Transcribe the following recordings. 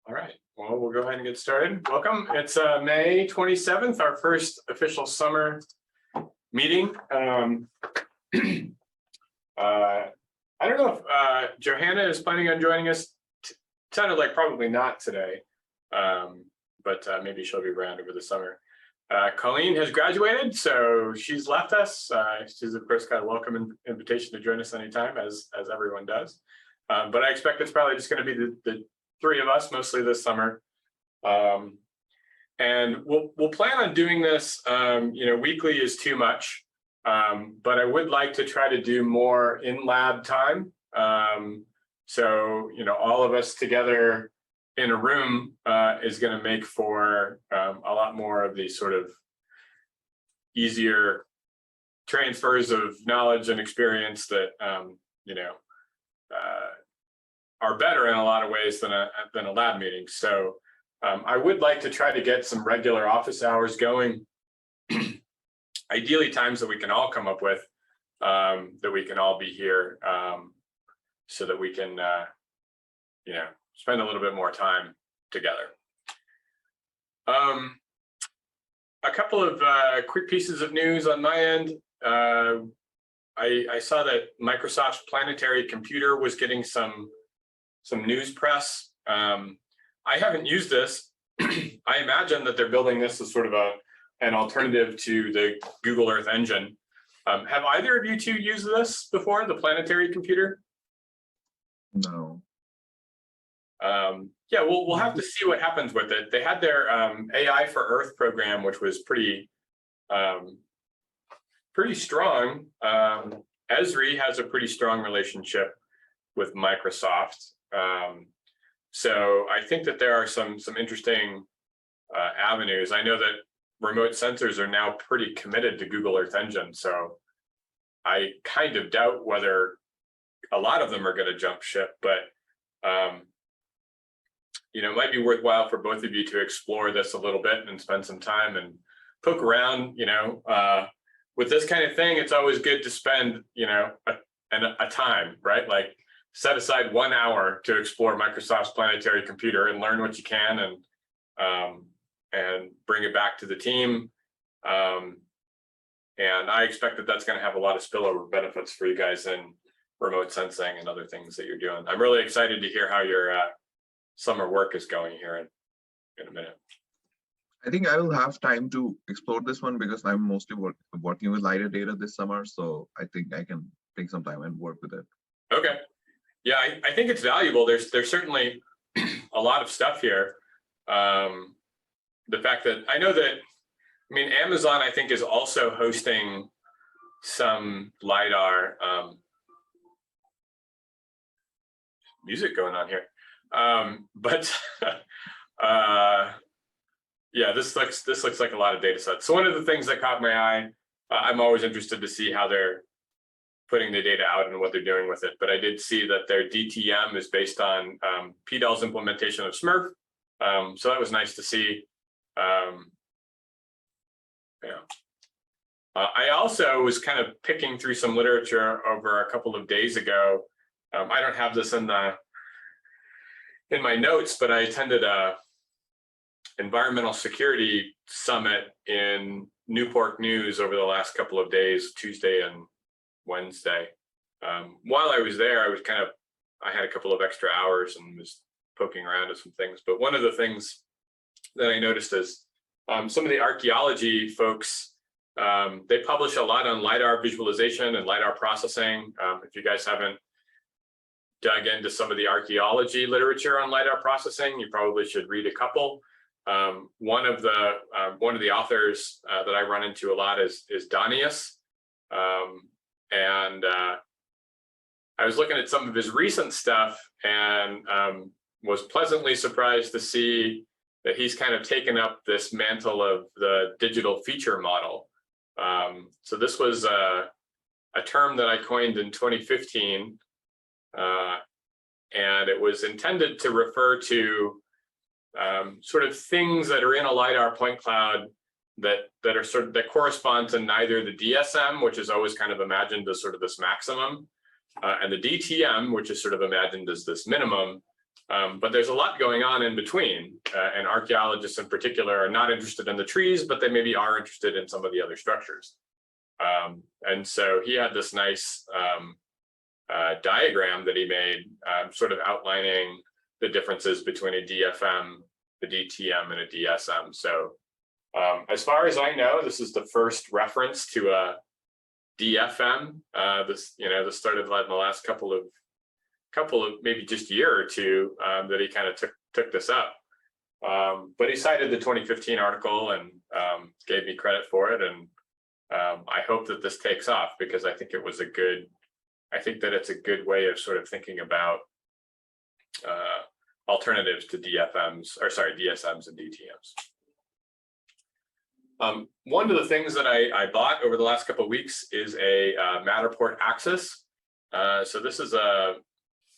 All right, well, we'll go ahead and get started. Welcome. It's May 27th, our first official summer meeting. I don't know if Johanna is planning on joining us. Sounded like probably not today, but maybe she'll be around over the summer. Colleen has graduated, so she's left us. She's of course got a welcome invitation to join us anytime, as everyone does. But I expect it's probably just going to be the three of us mostly this summer. And we'll plan on doing this, weekly is too much. But I would like to try to do more in lab time. So, all of us together in a room is going to make for a lot more of these sort of easier transfers of knowledge and experience that, are better in a lot of ways than a lab meeting. So I would like to try to get some regular office hours going. Ideally times that we can all come up with, that we can all be here, so that we can, spend a little bit more time together. A couple of quick pieces of news on my end. I saw that Microsoft's Planetary Computer was getting some news press. I haven't used this. I imagine that they're building this as sort of an alternative to the Google Earth Engine. Have either of you two used this before, the Planetary Computer? No. Yeah, we'll have to see what happens with it. They had their AI for Earth program, which was pretty strong. Esri has a pretty strong relationship with Microsoft. So I think that there are some interesting avenues. I know that remote sensors are now pretty committed to Google Earth Engine, so I kind of doubt whether a lot of them are going to jump ship, but it might be worthwhile for both of you to explore this a little bit and spend some time and poke around. With this kind of thing, it's always good to spend a time, right? Like set aside 1 hour to explore Microsoft's Planetary Computer and learn what you can, and bring it back to the team. And I expect that that's going to have a lot of spillover benefits for you guys in remote sensing and other things that you're doing. I'm really excited to hear how your summer work is going here in a minute. I think I will have time to explore this one because I'm mostly working with LiDAR data this summer. So I think I can take some time and work with it. Okay. Yeah, I think it's valuable. There's certainly a lot of stuff here. The fact that I know that, Amazon, I think, is also hosting some LiDAR music going on here. Yeah, this looks like a lot of data sets. So one of the things that caught my eye, I'm always interested to see how they're putting the data out and what they're doing with it. But I did see that their DTM is based on PDAL's implementation of SMRF. So that was nice to see. I also was kind of picking through some literature over a couple of days ago. I don't have this in my notes, but I attended a environmental security summit in Newport News over the last couple of days, Tuesday and Wednesday. While I was there, I had a couple of extra hours and was poking around at some things. But one of the things that I noticed is some of the archaeology folks, they publish a lot on LiDAR visualization and LiDAR processing. If you guys haven't dug into some of the archaeology literature on LiDAR processing, you probably should read a couple. One of the authors that I run into a lot is Donius. And I was looking at some of his recent stuff and was pleasantly surprised to see that he's kind of taken up this mantle of the digital feature model. So this was a term that I coined in 2015, and it was intended to refer to sort of things that are in a LiDAR point cloud that correspond to neither the DSM, which is always kind of imagined as sort of this maximum, and the DTM, which is sort of imagined as this minimum, But there's a lot going on in between, and archaeologists in particular are not interested in the trees, but they maybe are interested in some of the other structures. And so he had this nice diagram that he made, sort of outlining the differences between a DFM, a DTM, and a DSM. So as far as I know, this is the first reference to a DFM. This started in the last couple of maybe just year or two that he kind of took this up. But he cited the 2015 article and gave me credit for it. And I hope that this takes off, because I think it's a good way of sort of thinking about alternatives to DSMs and DTMs. One of the things that I bought over the last couple of weeks is a Matterport Axis. So this is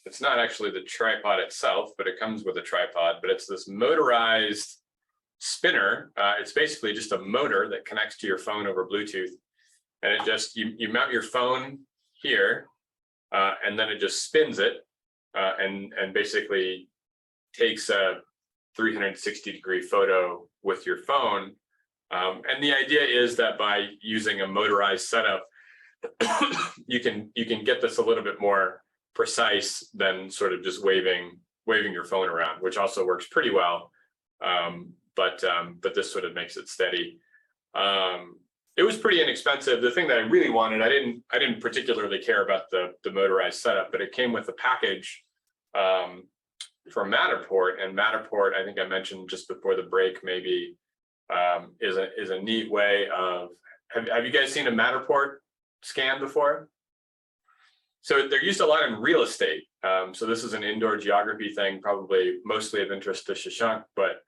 it's not actually the tripod itself, but it comes with a tripod, but it's this motorized spinner. It's basically just a motor that connects to your phone over Bluetooth. And it just, you mount your phone here, and then it just spins it and basically takes a 360-degree photo with your phone. And the idea is that by using a motorized setup, you can get this a little bit more precise than sort of just waving your phone around, which also works pretty well. But this sort of makes it steady. It was pretty inexpensive. The thing that I really wanted, I didn't particularly care about the motorized setup, but it came with a package from Matterport, and Matterport, I think I mentioned just before the break, maybe is a neat way of. Have you guys seen a Matterport scan before? So they're used a lot in real estate. So this is an indoor geography thing, probably mostly of interest to Shashank, but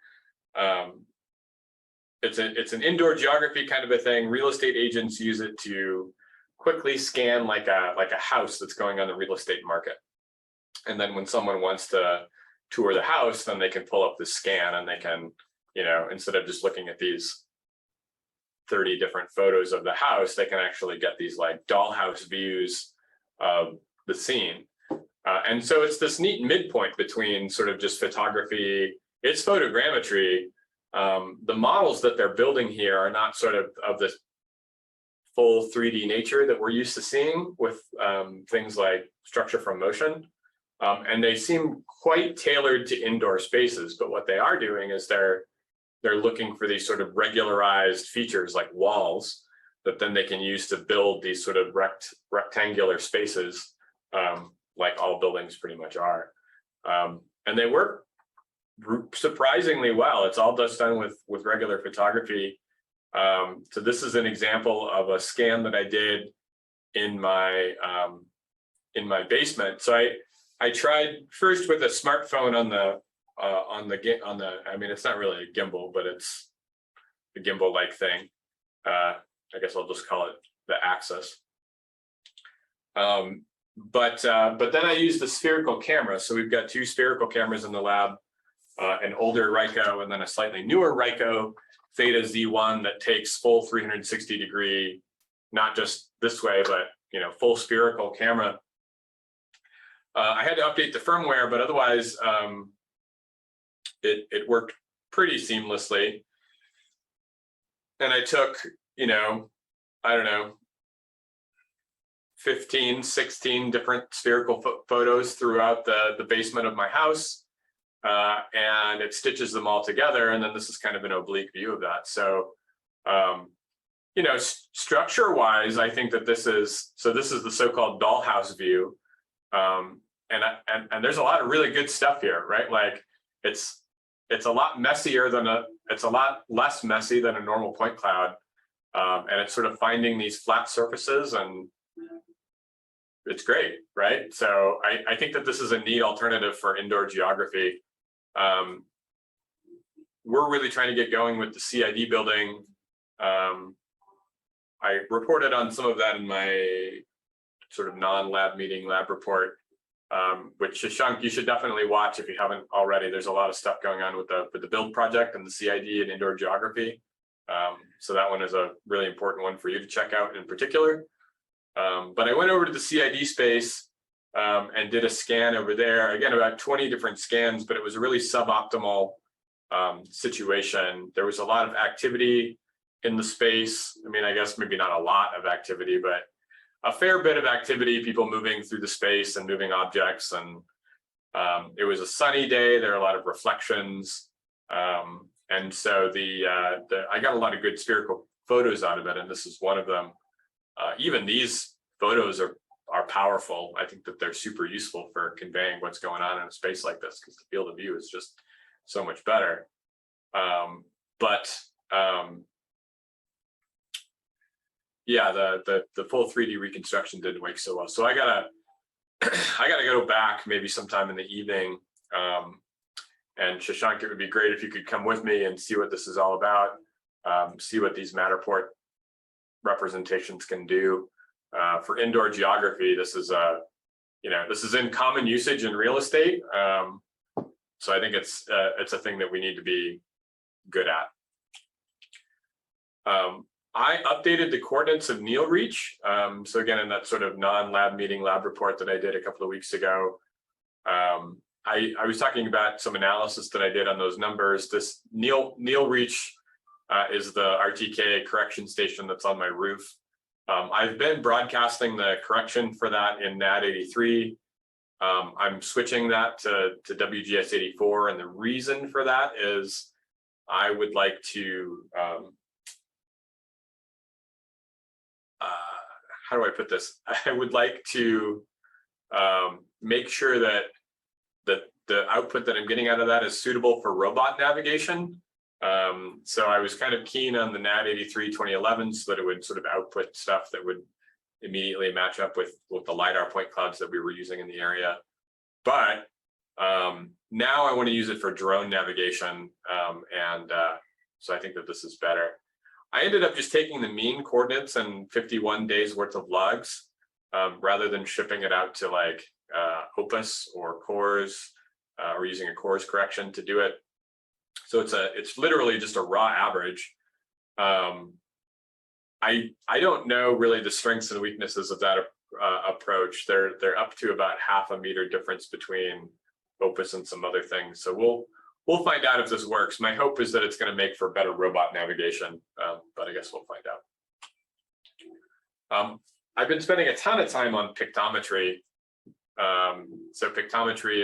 it's an indoor geography kind of a thing. Real estate agents use it to quickly scan like a house that's going on the real estate market. And then when someone wants to tour the house, then they can pull up the scan and they can, instead of just looking at these 30 different photos of the house, they can actually get these like dollhouse views of the scene. And so it's this neat midpoint between sort of just photography, it's photogrammetry. The models that they're building here are not sort of this full 3D nature that we're used to seeing with things like structure from motion. And they seem quite tailored to indoor spaces, but what they are doing is they're looking for these sort of regularized features like walls that then they can use to build these sort of rectangular spaces, like all buildings pretty much are. And they work surprisingly well. It's all just done with regular photography. So this is an example of a scan that I did in my basement. So I tried first with a smartphone on the I mean, it's not really a gimbal, but it's a gimbal-like thing. I guess I'll just call it the Axis. But then I used the spherical camera. So we've got two spherical cameras in the lab, an older Ricoh and then a slightly newer Ricoh Theta Z1 that takes full 360-degree, not just this way, but full spherical camera. I had to update the firmware, but otherwise it worked pretty seamlessly. And I took, I don't know, 15, 16 different spherical photos throughout the basement of my house. And it stitches them all together. And then this is kind of an oblique view of that. So, structure wise, I think that this is the so-called dollhouse view. And there's a lot of really good stuff here, right? Like it's a lot messier it's a lot less messy than a normal point cloud. And it's sort of finding these flat surfaces, and it's great, right? So I think that this is a neat alternative for indoor geography. We're really trying to get going with the CID building. I reported on some of that in my sort of non-lab meeting lab report, which Shashank, you should definitely watch if you haven't already. There's a lot of stuff going on with the build project and the CID and indoor geography. So that one is a really important one for you to check out in particular. But I went over to the CID space and did a scan over there. Again, about 20 different scans, but it was a really suboptimal situation. There was a lot of activity in the space. I mean, I guess maybe not a lot of activity, but a fair bit of activity, people moving through the space and moving objects. And it was a sunny day. There were a lot of reflections. And so I got a lot of good spherical photos out of it. And this is one of them. Even these photos are powerful. I think that they're super useful for conveying what's going on in a space like this, because the field of view is just so much better. Yeah, the full 3D reconstruction didn't work so well. So I gotta go back maybe sometime in the evening. And Shashank, it would be great if you could come with me and see what this is all about. See what these Matterport representations can do. For indoor geography, this is this is in common usage in real estate. So I think it's a thing that we need to be good at. I updated the coordinates of NeilReach. So again, in that sort of non-lab meeting lab report that I did a couple of weeks ago, I was talking about some analysis that I did on those numbers. This NeilReach is the RTK correction station that's on my roof. I've been broadcasting the correction for that in NAD83. I'm switching that to WGS84, and the reason for that is I would like to, how do I put this? I would like to make sure that the output that I'm getting out of that is suitable for robot navigation. So I was kind of keen on the NAD83 2011 so that it would sort of output stuff that would immediately match up with the LiDAR point clouds that we were using in the area. But now I want to use it for drone navigation. So I think that this is better. I ended up just taking the mean coordinates and 51 days worth of logs rather than shipping it out to like Opus or CORS or using a CORS correction to do it. So it's literally just a raw average. I don't know really the strengths and weaknesses of that approach. They're up to about ½ a meter difference between Opus and some other things. So we'll find out if this works. My hope is that it's going to make for better robot navigation, but I guess we'll find out. I've been spending a ton of time on pictometry. So pictometry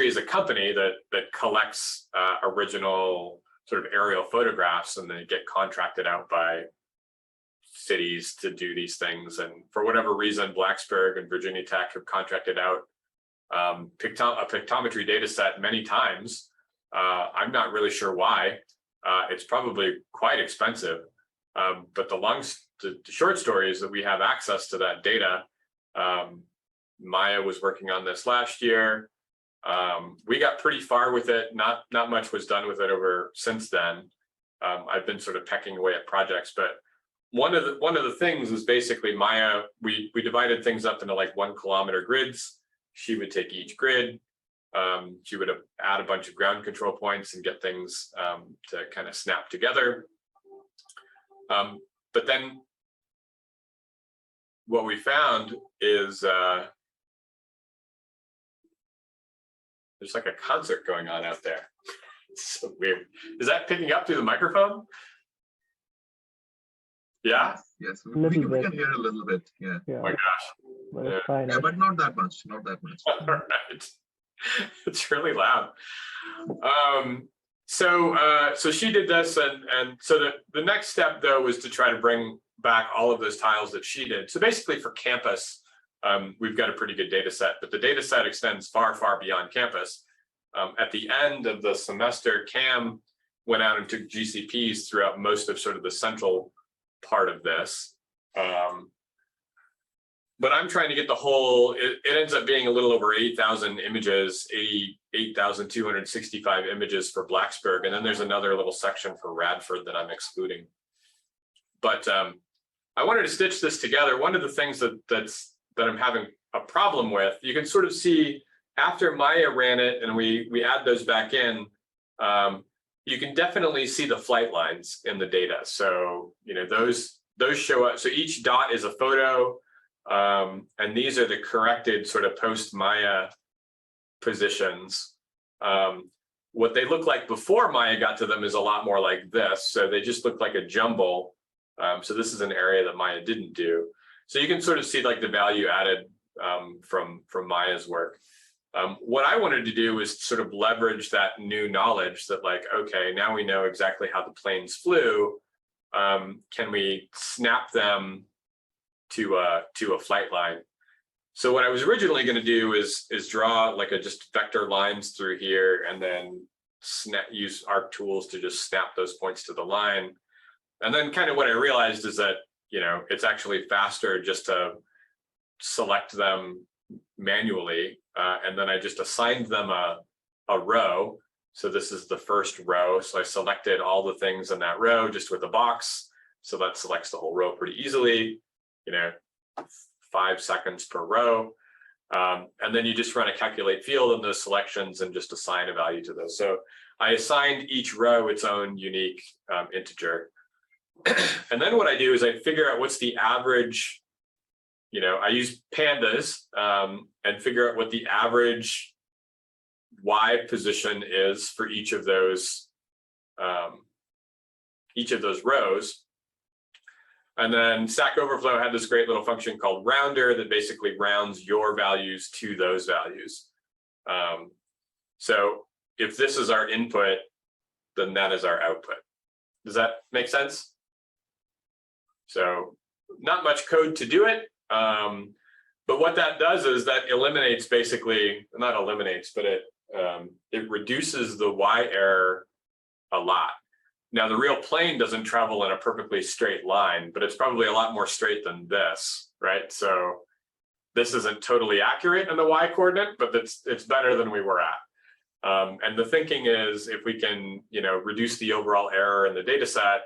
is a company that collects original sort of aerial photographs, and they get contracted out by cities to do these things. And for whatever reason, Blacksburg and Virginia Tech have contracted out a pictometry data set many times. I'm not really sure why. It's probably quite expensive. But the short story is that we have access to that data. Maya was working on this last year. We got pretty far with it. Not much was done with it since then. I've been sort of pecking away at projects, but one of the things is basically Maya. We divided things up into like 1 kilometer grids. She would take each grid. She would add a bunch of ground control points and get things to kind of snap together. But then what we found is there's like a concert going on out there. It's so weird. Is that picking up through the microphone? Yeah? Yes, we can hear a little bit. Yeah. Yeah. Oh my gosh. But it's fine. Yeah, but not that much. Not that much. All right. It's really loud. So she did this, and so the next step though was to try to bring back all of those tiles that she did. So basically for campus, we've got a pretty good data set, but the data set extends far, far beyond campus. At the end of the semester, Cam went out and took GCPs throughout most of sort of the central part of this. But I'm trying to get the whole, it ends up being a little over 8,000 images, 88,265 images for Blacksburg. And then there's another little section for Radford that I'm excluding. But I wanted to stitch this together. One of the things that I'm having a problem with, you can sort of see after Maya ran it and we add those back in, you can definitely see the flight lines in the data. So, you know, those show up. So each dot is a photo. And these are the corrected sort of post-Maya positions. What they look like before Maya got to them is a lot more like this. So they just look like a jumble. So this is an area that Maya didn't do. So you can sort of see like the value added from Maya's work. What I wanted to do was sort of leverage that new knowledge that like, okay, now we know exactly how the planes flew. Can we snap them to a flight line? So what I was originally going to do is draw like just vector lines through here and then use arc tools to just snap those points to the line. And then kind of what I realized is that, you know, it's actually faster just to select them manually. And then I just assigned them a row. So this is the first row. So I selected all the things in that row just with a box. So that selects the whole row pretty easily, you know, 5 seconds per row. And then you just run a calculate field on those selections and just assign a value to those. So I assigned each row its own unique integer. And then what I do is I figure out what's the average, you know, I use pandas and figure out what the average Y position is for each of those rows. And then Stack Overflow had this great little function called rounder that basically rounds your values to those values. So if this is our input, then that is our output. Does that make sense? So not much code to do it. But what that does is that eliminates basically, not eliminates, but it reduces the Y error a lot. Now, the real plane doesn't travel in a perfectly straight line, but it's probably a lot more straight than this, right? So this isn't totally accurate in the Y coordinate, but it's better than we were at. And the thinking is if we can, you know, reduce the overall error in the data set,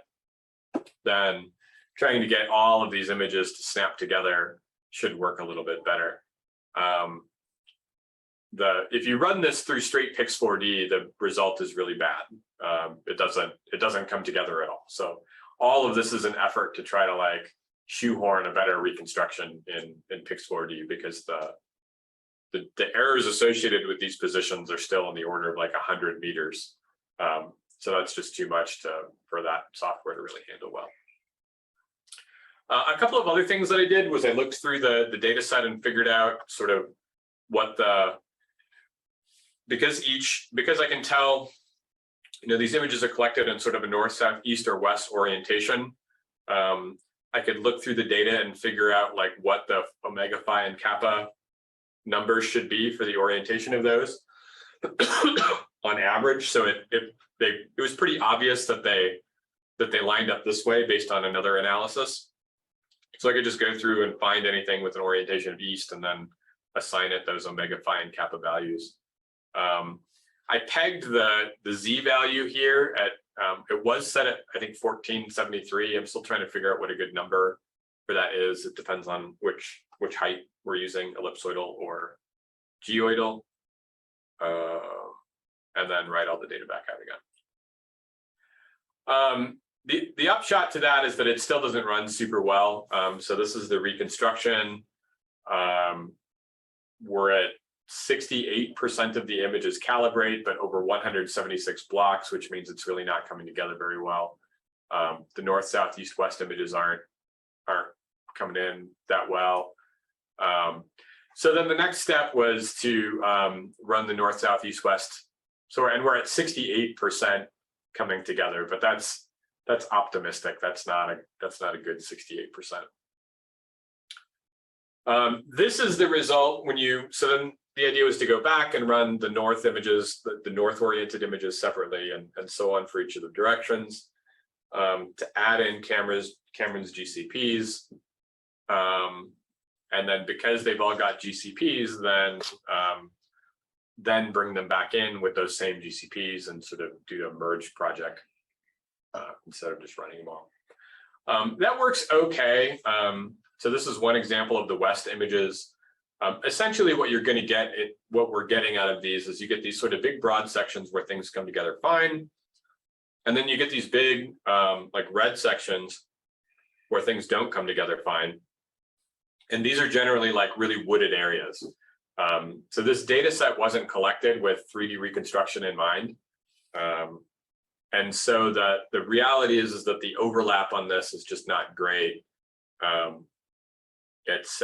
then trying to get all of these images to snap together should work a little bit better. If you run this through straight Pix4D, the result is really bad. It doesn't come together at all. So all of this is an effort to try to like shoehorn a better reconstruction in Pix4D because the errors associated with these positions are still in the order of like 100 meters. So that's just too much for that software to really handle well. A couple of other things that I did was I looked through the data set and figured out sort of what because I can tell, you know, these images are collected in sort of a north, south, east, or west orientation. I could look through the data and figure out like what the omega phi and kappa numbers should be for the orientation of those on average. So it was pretty obvious that they lined up this way based on another analysis. So I could just go through and find anything with an orientation of east and then assign it those omega phi and kappa values. I pegged the Z value here at, it was set at, I think, 1473. I'm still trying to figure out what a good number for that is. It depends on which height we're using, ellipsoidal or geoidal. And then write all the data back out again. The upshot to that is that it still doesn't run super well. So this is the reconstruction. We're at 68% of the images calibrate, but over 176 blocks, which means it's really not coming together very well. The north, south, east, west images aren't coming in that well. So then the next step was to run the north, south, east, west. And we're at 68% coming together, but that's optimistic. That's not a good 68%. This is the result when so then the idea was to go back and run the north images, the north oriented images separately and so on for each of the directions, to add in Cameron's GCPs. And then because they've all got GCPs, then bring them back in with those same GCPs and sort of do a merge project instead of just running them all. That works okay. So this is one example of the west images. Essentially what you're going to get, what we're getting out of these is you get these sort of big broad sections where things come together fine. And then you get these big like red sections where things don't come together fine. And these are generally like really wooded areas. So this data set wasn't collected with 3D reconstruction in mind. And so the reality is that the overlap on this is just not great. It's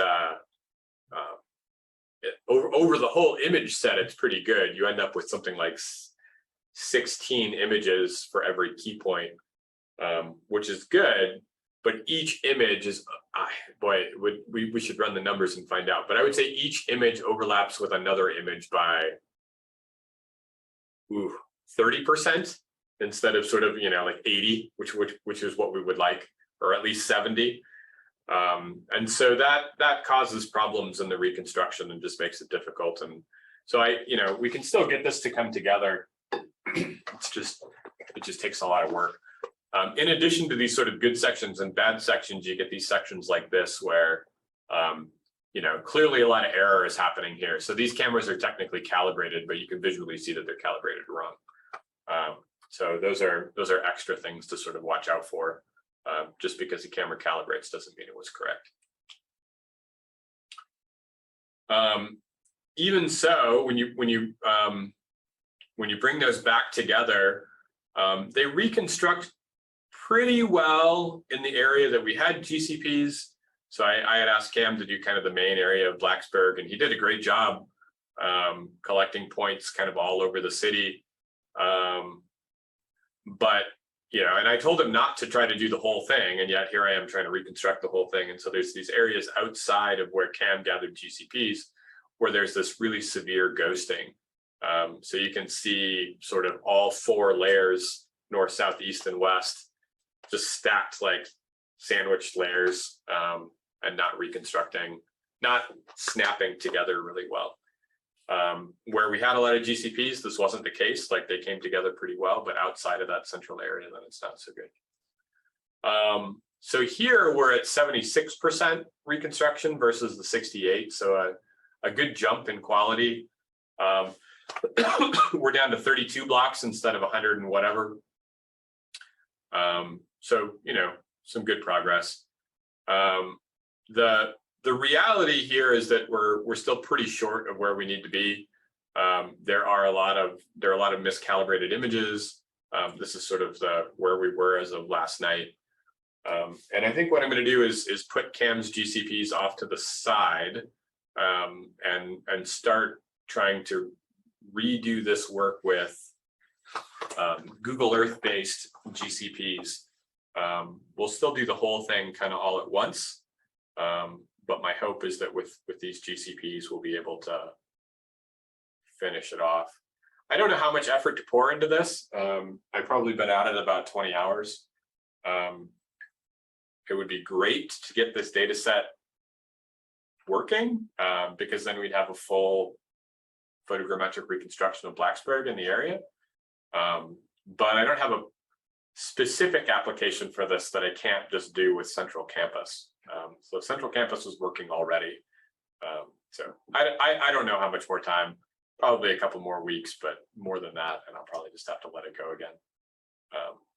over the whole image set, it's pretty good. You end up with something like 16 images for every key point, which is good. But each image is, boy, we should run the numbers and find out. But I would say each image overlaps with another image by 30% instead of sort of, you know, like 80, which is what we would like, or at least 70. And so that causes problems in the reconstruction and just makes it difficult. And so we can still get this to come together. It just takes a lot of work. In addition to these sort of good sections and bad sections, you get these sections like this where, clearly a lot of error is happening here. So these cameras are technically calibrated, but you can visually see that they're calibrated wrong. So those are extra things to sort of watch out for. Just because the camera calibrates doesn't mean it was correct. Even so, when you bring those back together, they reconstruct pretty well in the area that we had GCPs. So I had asked Cam to do kind of the main area of Blacksburg, and he did a great job collecting points kind of all over the city. But and I told him not to try to do the whole thing, and yet here I am trying to reconstruct the whole thing. And so there's these areas outside of where Cam gathered GCPs where there's this really severe ghosting. So you can see sort of all 4 layers, north, south, east, and west, just stacked like sandwiched layers, and not reconstructing, not snapping together really well. Where we had a lot of GCPs, this wasn't the case. Like they came together pretty well, but outside of that central area, then it's not so good. So here we're at 76% reconstruction versus the 68. So a good jump in quality. We're down to 32 blocks instead of 100 and whatever. So, some good progress. The reality here is that we're still pretty short of where we need to be. There are a lot of miscalibrated images. This is sort of where we were as of last night. And I think what I'm going to do is put Cam's GCPs off to the side, and start trying to redo this work with Google Earth-based GCPs. We'll still do the whole thing kind of all at once. But my hope is that with these GCPs, we'll be able to finish it off. I don't know how much effort to pour into this. I've probably been at it about 20 hours. It would be great to get this data set working, because then we'd have a full photogrammetric reconstruction of Blacksburg in the area. But I don't have a specific application for this that I can't just do with Central Campus. So Central Campus was working already. So I don't know how much more time, probably a couple more weeks, but more than that, and I'll probably just have to let it go again,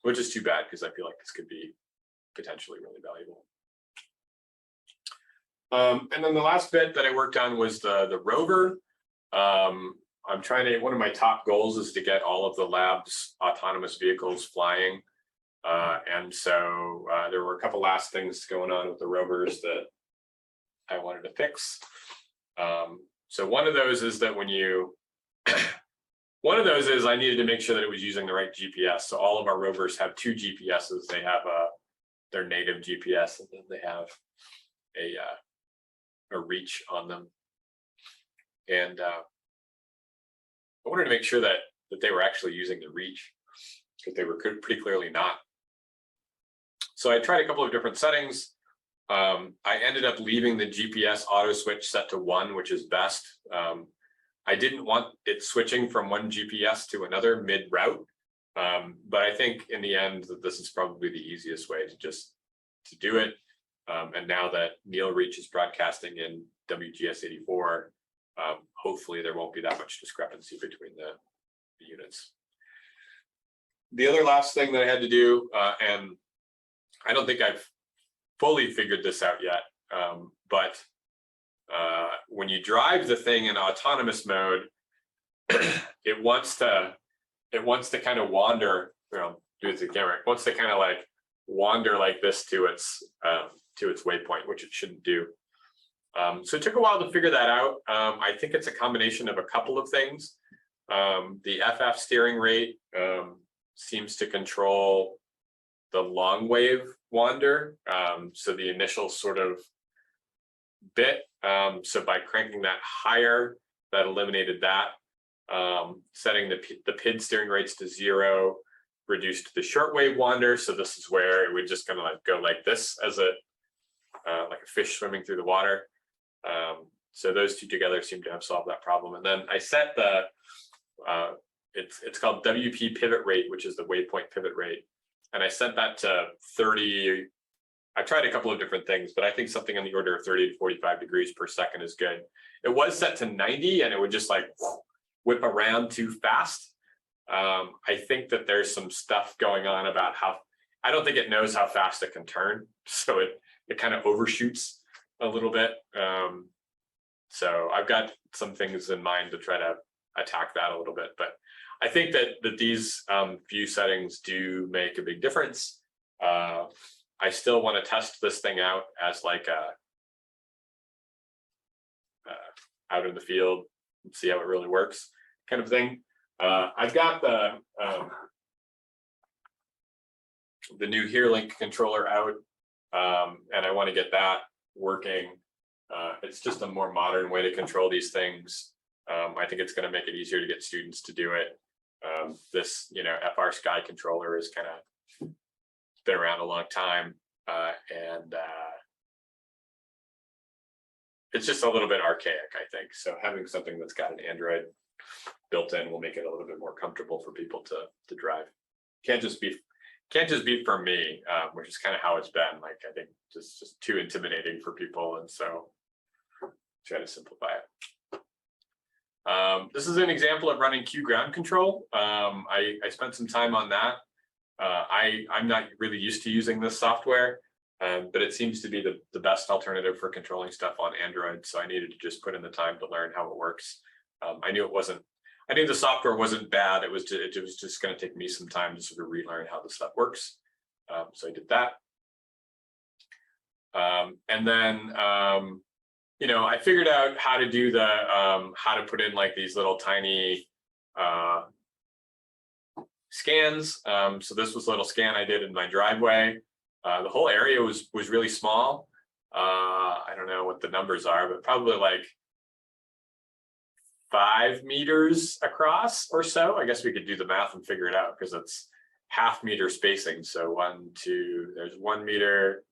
which is too bad because I feel like this could be potentially really valuable. And then the last bit that I worked on was the rover. I'm trying to, one of my top goals is to get all of the lab's autonomous vehicles flying. And so there were a couple last things going on with the rovers that I wanted to fix. So one of those is that I needed to make sure that it was using the right GPS. So all of our rovers have 2 GPSs. They have their native GPS, and then they have a reach on them. And I wanted to make sure that they were actually using the reach, because they were pretty clearly not. So I tried a couple of different settings. I ended up leaving the GPS auto switch set to 1, which is best. I didn't want it switching from one GPS to another mid-route, but I think in the end that this is probably the easiest way to do it. And now that NeilReach is broadcasting in WGS84, hopefully there won't be that much discrepancy between the units. The other last thing that I had to do, and I don't think I've fully figured this out yet, but when you drive the thing in autonomous mode, it wants to kind of wander, do it to the camera. It wants to kind of like wander like this to its waypoint, which it shouldn't do. So it took a while to figure that out. I think it's a combination of a couple of things. The FF steering rate seems to control the long wave wander. So the initial sort of bit. So by cranking that higher, that eliminated that. Setting the PID steering rates to 0 reduced the shortwave wander. So this is where it would just kind of like go like this as a like a fish swimming through the water. So those two together seem to have solved that problem. And then I set the it's called WP pivot rate, which is the waypoint pivot rate, and I set that to 30. I tried a couple of different things, but I think something on the order of 30 to 45 degrees per second is good. It was set to 90, and it would just like whip around too fast. I think that there's some stuff going on about how, I don't think it knows how fast it can turn. So it kind of overshoots a little bit. So I've got some things in mind to try to attack that a little bit, but I think that these view settings do make a big difference. I still want to test this thing out as like out in the field and see how it really works kind of thing. I've got the new HereLink controller out, and I want to get that working. It's just a more modern way to control these things. I think it's going to make it easier to get students to do it. This, FR Sky controller is kind of been around a long time, and it's just a little bit archaic, I think. So having something that's got an Android built in will make it a little bit more comfortable for people to drive. Can't just be for me, which is kind of how it's been. Like, I think just too intimidating for people, and so try to simplify it. This is an example of running Q ground control. I spent some time on that. I'm not really used to using this software, but it seems to be the best alternative for controlling stuff on Android. So I needed to just put in the time to learn how it works. I knew the software wasn't bad. It was just going to take me some time to sort of relearn how the stuff works. So I did that. And then, I figured out how to do how to put in like these little tiny scans. So this was a little scan I did in my driveway. The whole area was really small. I don't know what the numbers are, but probably like 5 meters across or so. I guess we could do the math and figure it out because it's half-meter spacing. So 1, 2, there's 1 meter,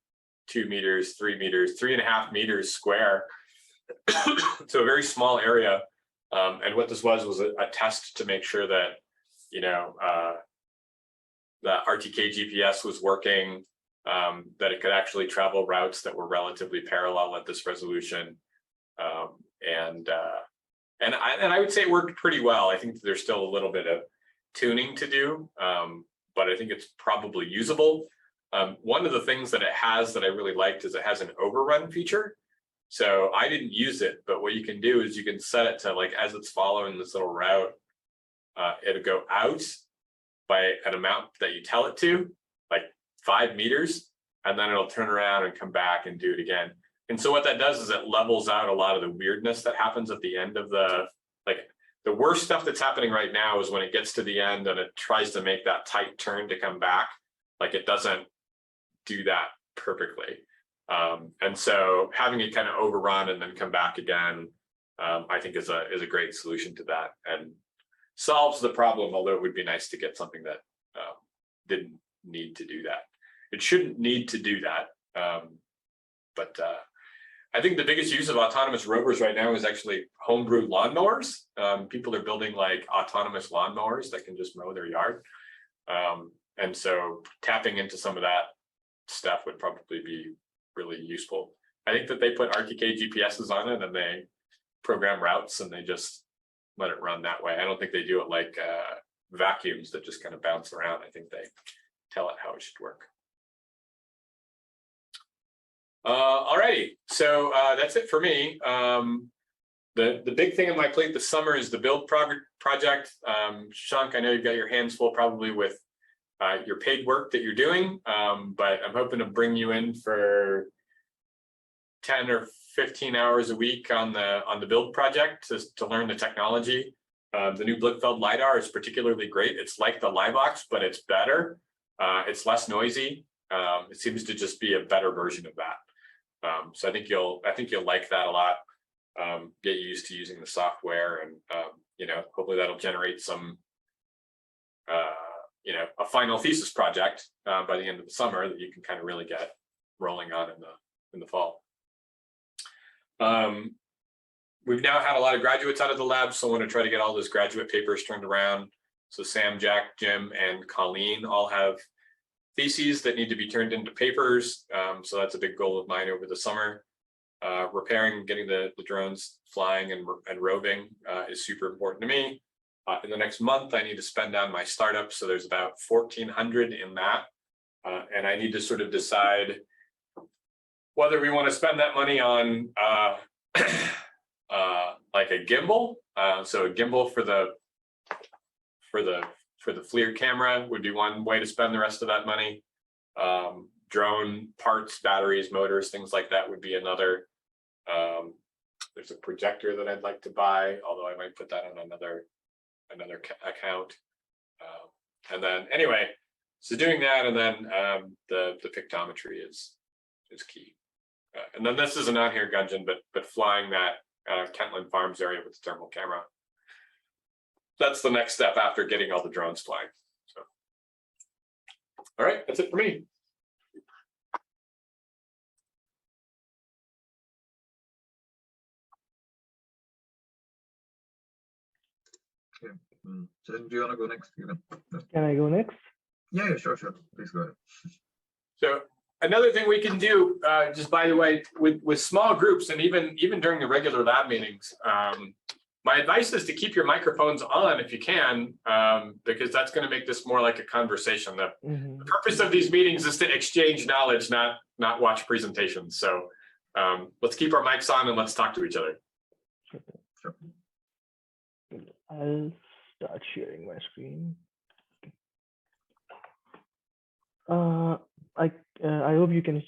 2 meters, 3 meters, 3.5 meters square. So a very small area. And what this was a test to make sure that, the RTK GPS was working, that it could actually travel routes that were relatively parallel at this resolution. And I would say it worked pretty well. I think there's still a little bit of tuning to do, but I think it's probably usable. One of the things that it has that I really liked is it has an overrun feature. So I didn't use it, but what you can do is you can set it to, like, as it's following this little route, it'll go out by an amount that you tell it to, like 5 meters, and then it'll turn around and come back and do it again. And so what that does is it levels out a lot of the weirdness that happens at the end of the worst stuff that's happening right now is when it gets to the end and it tries to make that tight turn to come back, like it doesn't do that perfectly. And so having it kind of overrun and then come back again, I think is a great solution to that and solves the problem, although it would be nice to get something that didn't need to do that. It shouldn't need to do that. But I think the biggest use of autonomous rovers right now is actually homebrew lawnmowers. People are building like autonomous lawnmowers that can just mow their yard. And so tapping into some of that stuff would probably be really useful. I think that they put RTK GPSs on it and they program routes and they just let it run that way. I don't think they do it like vacuums that just kind of bounce around. I think they tell it how it should work. Alrighty, so that's it for me. The big thing on my plate this summer is the build project. Shank, I know you've got your hands full probably with your paid work that you're doing, but I'm hoping to bring you in for 10 or 15 hours a week on the build project to learn the technology. The new Blickfeld LiDAR is particularly great. It's like the Livox, but it's better. It's less noisy. It seems to just be a better version of that. So I think you'll like that a lot. Get used to using the software, and hopefully that'll generate some a final thesis project by the end of the summer that you can kind of really get rolling on in the fall. We've now had a lot of graduates out of the lab, so I want to try to get all those graduate papers turned around. So Sam, Jack, Jim, and Colleen all have theses that need to be turned into papers. So that's a big goal of mine over the summer. Repairing, getting the drones flying and roving is super important to me. In the next month, I need to spend down my startup. So there's about 1,400 in that. And I need to sort of decide whether we want to spend that money on like a gimbal. So a gimbal for the FLIR camera would be one way to spend the rest of that money. Drone parts, batteries, motors, things like that would be another. There's a projector that I'd like to buy, although I might put that on another account. And then anyway, so doing that, and then the pictometry is key. And then this isn't on here, Gunjan, but flying that Kentland Farms area with the thermal camera. That's the next step after getting all the drones flying. So, all right, that's it for me. So do you want to go next? Can I go next? Yeah, sure. Please go ahead. So another thing we can do, just by the way, with small groups, and even during the regular lab meetings, my advice is to keep your microphones on if you can, because that's going to make this more like a conversation. The purpose of these meetings is to exchange knowledge, not watch presentations. So let's keep our mics on and let's talk to each other. Sure. I'll start sharing my screen. I hope you can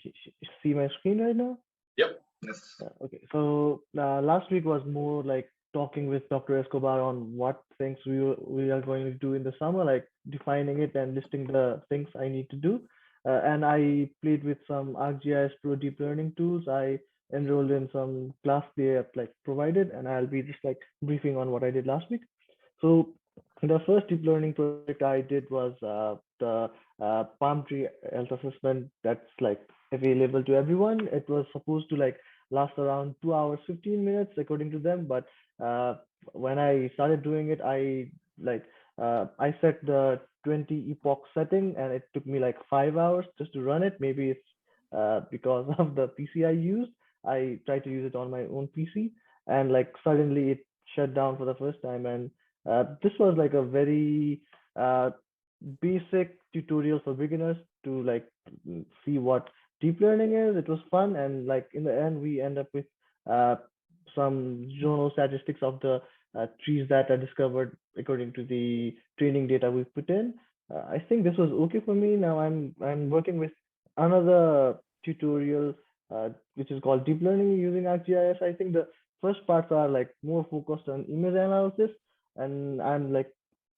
see my screen right now. Yep. Yes. Okay. So last week was more like talking with Dr. Escobar on what things we are going to do in the summer, like defining it and listing the things I need to do. And I played with some ArcGIS Pro deep learning tools. I enrolled in some class they have like provided, and I'll be just like briefing on what I did last week. So the first deep learning project I did was the palm tree health assessment that's like available to everyone. It was supposed to like last around 2 hours 15 minutes according to them, but when I started doing it, I set the 20 epoch setting, and it took me like 5 hours just to run it. Maybe it's because of the PC I used. I tried to use it on my own PC, and like suddenly it shut down for the first time. And this was like a very basic tutorial for beginners to like see what deep learning is. It was fun, and like in the end we end up with some zonal statistics of the trees that are discovered according to the training data we put in. I think this was okay for me. Now I'm working with another tutorial which is called deep learning using ArcGIS. I think the first parts are like more focused on image analysis, and I'm like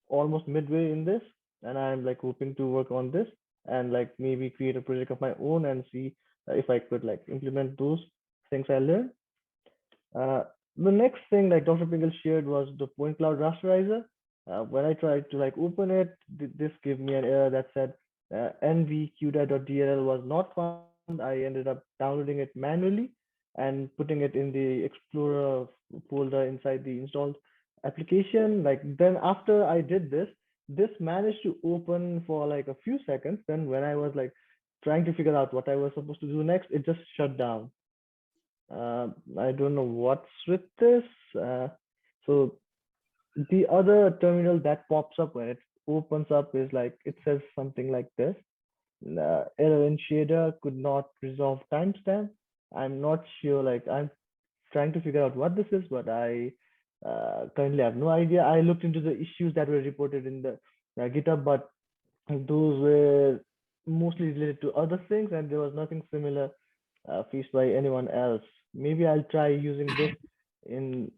almost midway in this, and I'm like hoping to work on this and like maybe create a project of my own and see if I could like implement those things I learned. The next thing like Dr. Pingle shared was the point cloud rasterizer. When I tried to like open it, this gave me an error that said nvqdata.dll was not found. I ended up downloading it manually and putting it in the Explorer folder inside the installed application. Like then after I did this managed to open for like a few seconds. Then when I was like trying to figure out what I was supposed to do next, it just shut down. I don't know what's with this. So the other terminal that pops up when it opens up is like, it says something like this. Error in shader could not resolve timestamp. I'm not sure. Like I'm trying to figure out what this is, but I currently have no idea. I looked into the issues that were reported in the GitHub, but those were mostly related to other things, and there was nothing similar faced by anyone else. Maybe I'll try using this in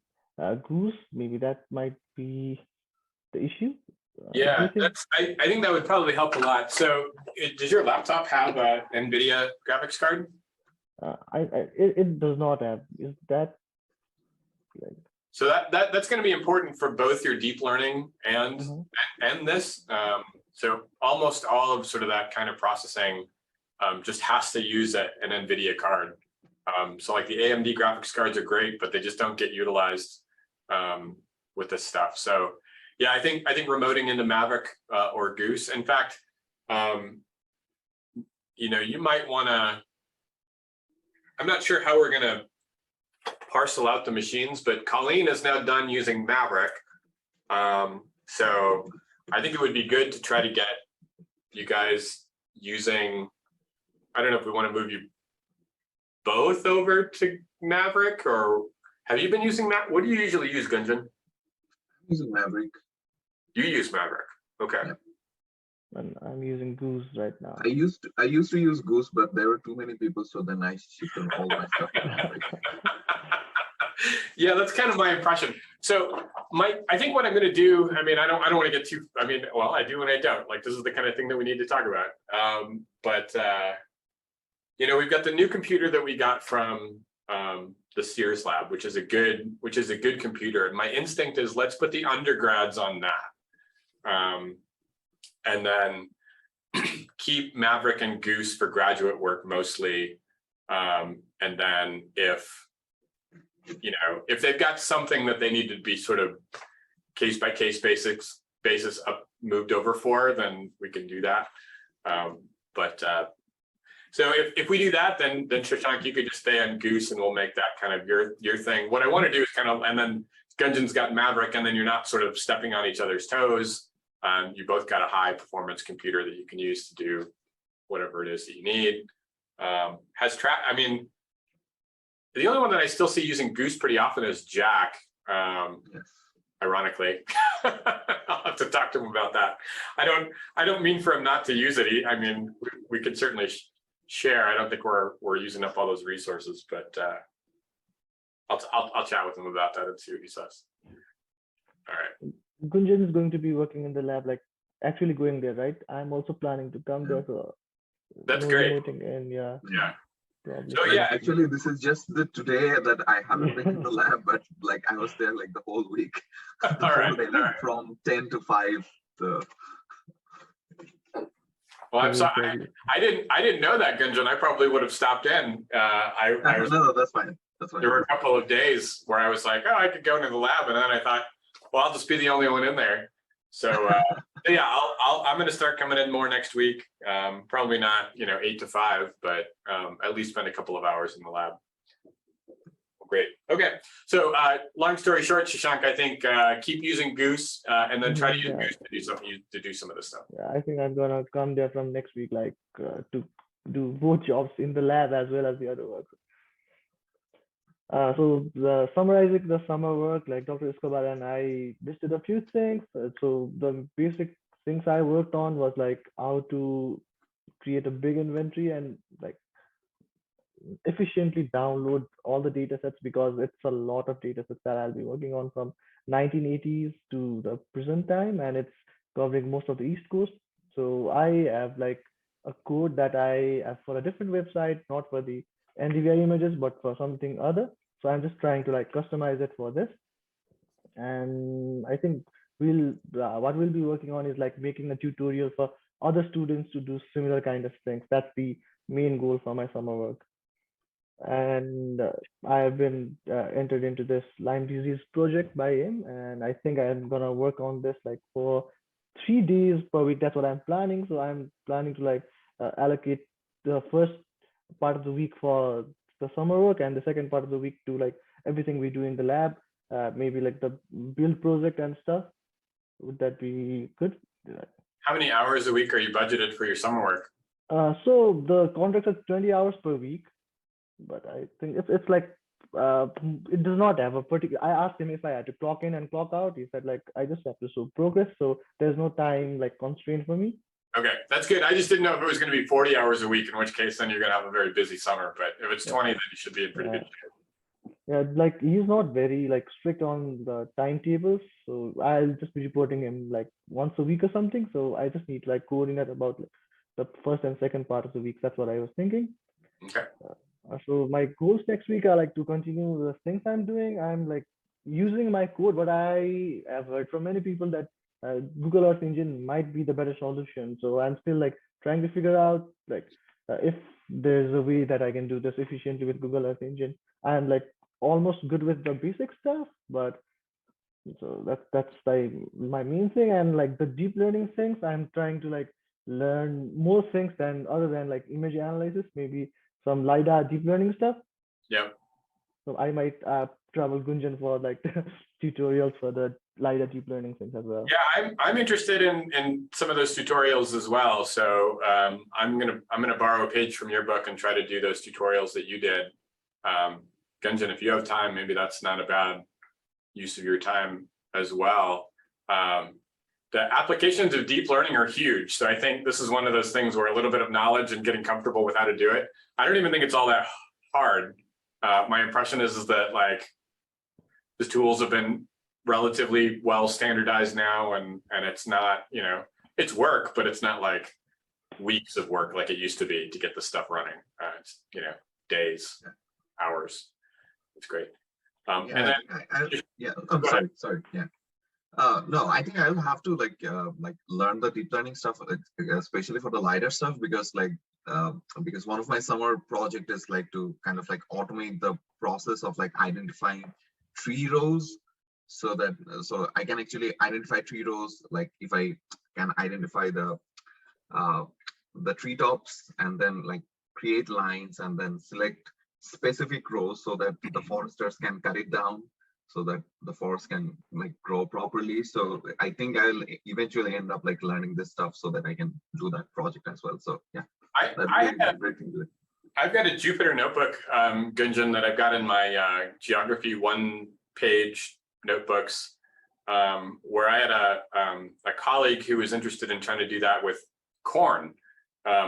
Goose. Maybe that might be the issue. Do you Yeah, think? I think that would probably help a lot. So does your laptop have a NVIDIA graphics card? It does not have. Is that like? So that's going to be important for both your deep learning and Mhm. this. So almost all of sort of that kind of processing just has to use an NVIDIA card. So like the AMD graphics cards are great, but they just don't get utilized with this stuff. So yeah, I think remoting into Maverick or Goose. In fact, you might want to. I'm not sure how we're going to parcel out the machines, but Colleen is now done using Maverick. So I think it would be good to try to get you guys using, I don't know if we want to move you both over to Maverick, or have you been using Maverick? What do you usually use, Gunjan? Using Maverick. You use Maverick. Okay. Yeah. And I'm using Goose right now. I used to use Goose, but there were too many people, so then I shifted all my stuff to Maverick. Yeah, that's kind of my impression. So I think what I'm going to do, I mean, I don't want to get too, I mean, well, I do and I don't. Like, this is the kind of thing that we need to talk about. But we've got the new computer that we got from the Sears lab, which is a good computer. And my instinct is let's put the undergrads on that. And then keep Maverick and Goose for graduate work mostly. And then if they've got something that they need to be sort of case by case basis moved over for, then we can do that. So if we do that, then Shashank, you could just stay on Goose and we'll make that kind of your thing. What I want to do is and then Gunjan's got Maverick, and then you're not sort of stepping on each other's toes. You both got a high performance computer that you can use to do whatever it is that you need. I mean, the only one that I still see using Goose pretty often is Jack. Yes. Ironically, I'll have to talk to him about that. I don't mean for him not to use it. I mean, we could certainly share. I don't think we're using up all those resources, but I'll chat with him about that and see what he says. All right. Gunjan is going to be working in the lab, like actually going there, right? I'm also planning to come there. So that's great. And yeah. Probably. So yeah, actually, this is just the today that I haven't been in the lab, but like I was there like the whole week. All right. From 10 to 5. So. Well, I'm sorry. I didn't know that, Gunjan. I probably would have stopped in. No, that's fine. That's fine. There were a couple of days where I was like, oh, I could go into the lab, and then I thought, well, I'll just be the only one in there. So yeah, I'm going to start coming in more next week. Probably not 8 to 5, but at least spend a couple of hours in the lab. Great. Okay. So long story short, Shashank, I think keep using Goose and then try to use Goose to do some of this stuff. Yeah, I think I'm gonna come there from next week, like to do both jobs in the lab as well as the other work. So summarizing the summer work, like Dr. Escobar and I listed a few things. So the basic things I worked on was like how to create a big inventory and like efficiently download all the data sets, because it's a lot of data sets that I'll be working on from 1980s to the present time, and it's covering most of the East Coast. So I have like a code that I have for a different website, not for the NDVI images, but for something other. So I'm just trying to like customize it for this. And I think what we'll be working on is like making a tutorial for other students to do similar kind of things. That's the main goal for my summer work. And I have been entered into this Lyme disease project by him, and I think I'm gonna work on this like for 3 days per week. That's what I'm planning. So I'm planning to like allocate the first part of the week for the summer work and the second part of the week to like everything we do in the lab, maybe like the build project and stuff. Would that be good? How many hours a week are you budgeted for your summer work? So the contract is 20 hours per week. but I think it's like it does not have a particular. I asked him if I had to clock in and clock out. He said like I just have to show progress, so there's no time like constraint for me. Okay, that's good. I just didn't know if it was going to be 40 hours a week, in which case then you're going to have a very busy summer. But if it's 20, then you should be in pretty good shape. Yeah, like he's not very like strict on the timetables, so I'll just be reporting him like once a week or something. So I just need like coordinate about like the first and second part of the week. That's what I was thinking. Okay. So my goals next week are like to continue the things I'm doing. I'm like using my code, but I have heard from many people that Google Earth Engine might be the better solution. So I'm still like trying to figure out like if there's a way that I can do this efficiently with Google Earth Engine. I'm like almost good with the basic stuff, but so that's like my main thing. And like the deep learning things, I'm trying to like learn more things than other than like image analysis, maybe some LiDAR deep learning stuff. Yep. So I might travel Gunjan for like tutorials for the LiDAR deep learning things as well. Yeah, I'm interested in some of those tutorials as well. So I'm gonna borrow a page from your book and try to do those tutorials that you did. Gunjan, if you have time, maybe that's not a bad use of your time as well. The applications of deep learning are huge. So I think this is one of those things where a little bit of knowledge and getting comfortable with how to do it. I don't even think it's all that hard. My impression is that like the tools have been relatively well standardized now, and it's not, you know, it's work, but it's not like weeks of work like it used to be to get the stuff running. It's, you know, days, hours. It's great. And then I'm sorry. Yeah. No, I think I'll have to like learn the deep learning stuff, especially for the LiDAR stuff, because because one of my summer project is like to kind of like automate the process of like identifying tree rows, so that I can actually identify tree rows, like if I can identify the treetops and then like create lines and then select specific rows so that the foresters can cut it down so that the forest can like grow properly. So I think I'll eventually end up like learning this stuff so that I can do that project as well. So yeah, that's a great thing to do. I've got a Jupyter notebook, Gunjan, that I've got in my geography 1-page notebooks, where I had a colleague who was interested in trying to do that with corn.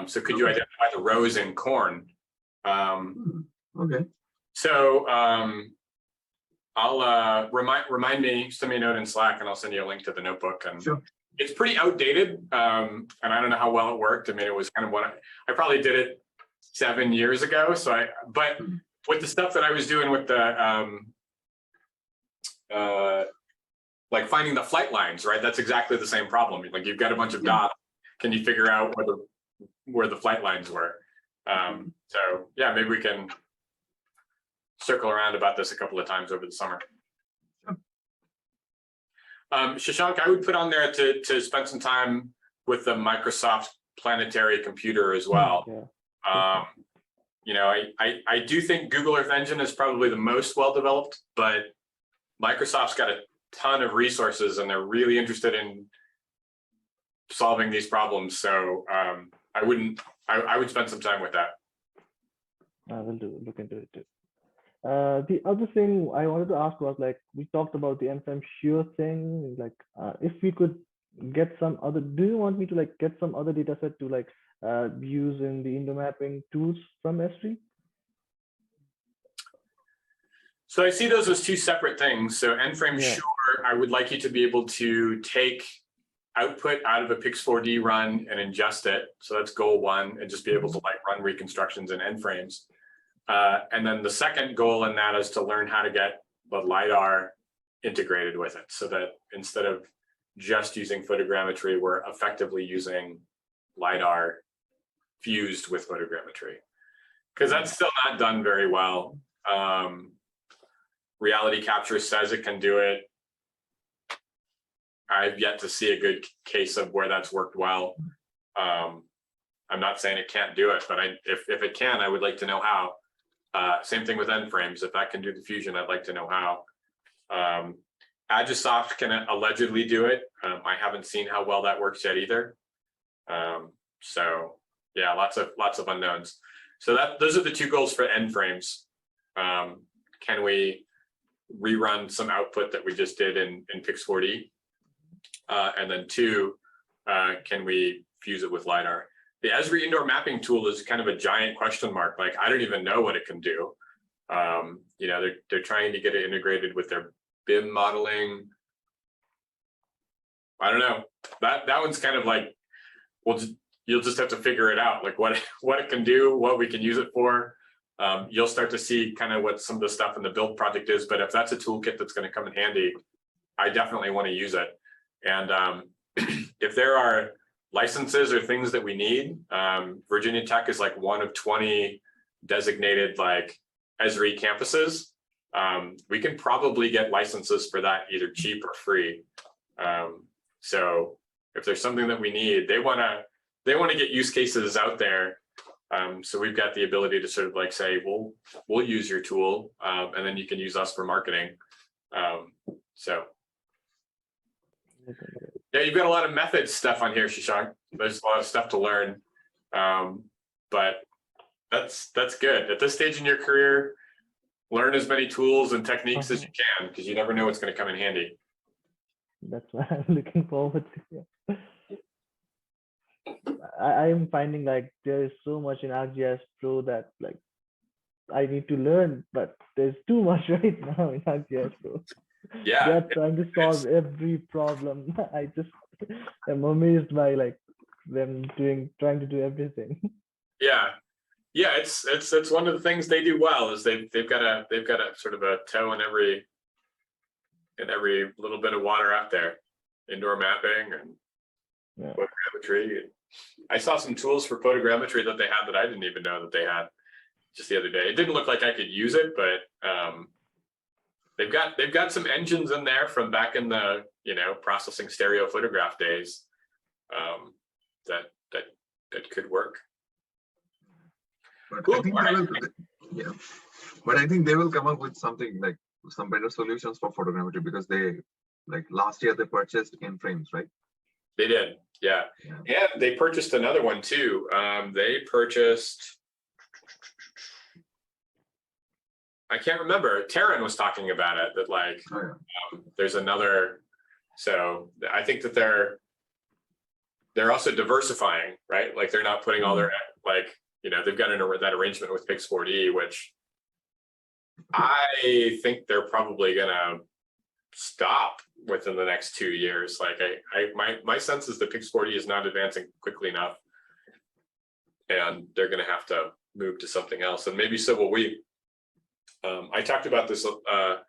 So could you identify the rows in corn? Okay. So I'll remind me, send me a note in Slack, and I'll send you a link to the notebook. And sure. It's pretty outdated, and I don't know how well it worked. I mean, it was kind of I probably did it 7 years ago. So but with the stuff that I was doing with the like finding the flight lines, right? That's exactly the same problem. Like you've got a bunch of dots. Can you figure out where the flight lines were? So yeah, maybe we can circle around about this a couple of times over the summer. Shashank, I would put on there to spend some time with the Microsoft Planetary Computer as well. Yeah. You know, I do think Google Earth Engine is probably the most well-developed, but Microsoft's got a ton of resources and they're really interested in solving these problems. So I would spend some time with that. I will look into it too. The other thing I wanted to ask was like, we talked about the NFrame Shear thing, like if we could get some other, do you want me to like get some other data set to like use in the Endomapping tools from Esri? So I see those as two separate things. So NFrame Shear, I would like you to be able to take output out of a Pix4D run and ingest it. So that's goal one, and just be able to like run reconstructions in NFrames. And then the second goal in that is to learn how to get the LiDAR integrated with it, so that instead of just using photogrammetry, we're effectively using LiDAR fused with photogrammetry, because that's still not done very well. Reality Capture says it can do it. I've yet to see a good case of where that's worked well. I'm not saying it can't do it, but if it can, I would like to know how. Same thing with NFrames. If that can do the fusion, I'd like to know how. Agisoft can allegedly do it. I haven't seen how well that works yet either. So yeah, lots of unknowns. So those are the two goals for end frames. Can we rerun some output that we just did in Pix4D? And then two, can we fuse it with LiDAR? The Esri indoor mapping tool is kind of a giant question mark. Like, I don't even know what it can do. You know, they're trying to get it integrated with their BIM modeling. I don't know. That one's kind of like, you'll just have to figure it out, like what it can do, what we can use it for. You'll start to see kind of what some of the stuff in the build project is, but if that's a toolkit that's going to come in handy, I definitely want to use it. And if there are licenses or things that we need, Virginia Tech is like one of 20 designated like Esri campuses. We can probably get licenses for that either cheap or free. So if there's something that we need, they want to get use cases out there. So we've got the ability to sort of like say, we'll use your tool, and then you can use us for marketing. So yeah, you've got a lot of methods stuff on here, Shashank. There's a lot of stuff to learn, but that's good. At this stage in your career, learn as many tools and techniques as you can, because you never know what's going to come in handy. That's why I'm looking forward to it. I am finding like there is so much in ArcGIS Pro that like I need to learn, but there's too much right now in ArcGIS Pro. Yeah, They're trying to solve every problem. I just am amazed by like them trying to do everything. yeah, it's one of the things they do well is they've got a sort of a toe in every little bit of water out there, indoor mapping and photogrammetry. I saw some tools for photogrammetry that they had that I didn't even know that they had just the other day. It didn't look like I could use it, but they've got some engines in there from back in the processing stereo photograph days that could work. But Cool. I think but I think they will come up with something like some better solutions for photogrammetry, because they like last year they purchased InFrames, right? They did, yeah. And they purchased another one too. They purchased, I can't remember. Taryn was talking about it, that like there's another. So I think that they're also diversifying, right? Like they're not putting all their they've got that arrangement with Pix4D, which I think they're probably gonna stop within the next 2 years. Like my sense is that Pix4D is not advancing quickly enough, and they're gonna have to move to something else, and maybe so will we. I talked about this a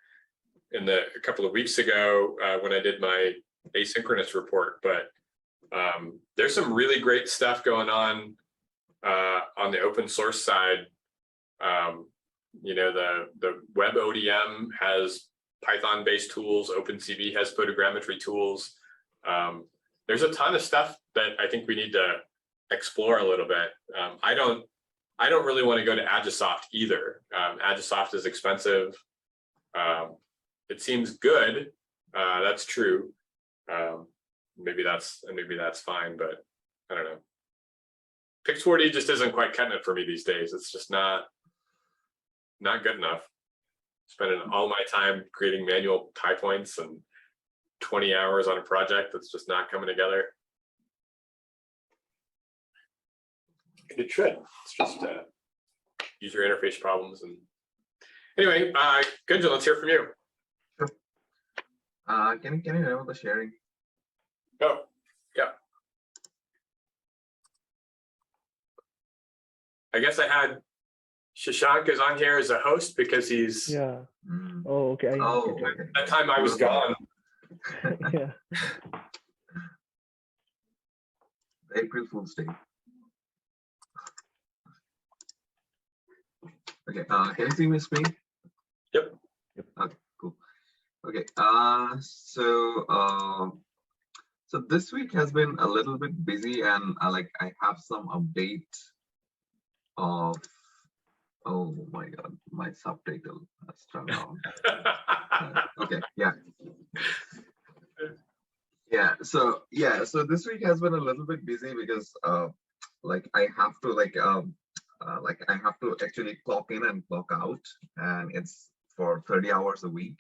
couple of weeks ago when I did my asynchronous report, but there's some really great stuff going on the open source side. The web ODM has Python-based tools. OpenCV has photogrammetry tools. There's a ton of stuff that I think we need to explore a little bit. I don't really want to go to Agisoft either. Agisoft is expensive. It seems good. That's true. Maybe that's fine, but I don't know. Pix4D just isn't quite cutting it for me these days. It's just not good enough. Spending all my time creating manual tie points and 20 hours on a project that's just not coming together. It should. It's just user interface problems. And anyway, Gunjan, let's hear from you. Sure. Can you enable the sharing? Oh, yeah. I guess I had Shashank is on here as a host because he's. Yeah. Oh, okay. Okay. That time I was gone. Yeah. April Fool's Day. Okay. Can you see my screen? Yep. Okay. Cool. Okay. So this week has been a little bit busy, and I have some update of. Oh my God, my subtitle has turned on. Okay, yeah. So this week has been a little bit busy because I have to like I have to actually clock in and clock out, and it's for 30 hours a week.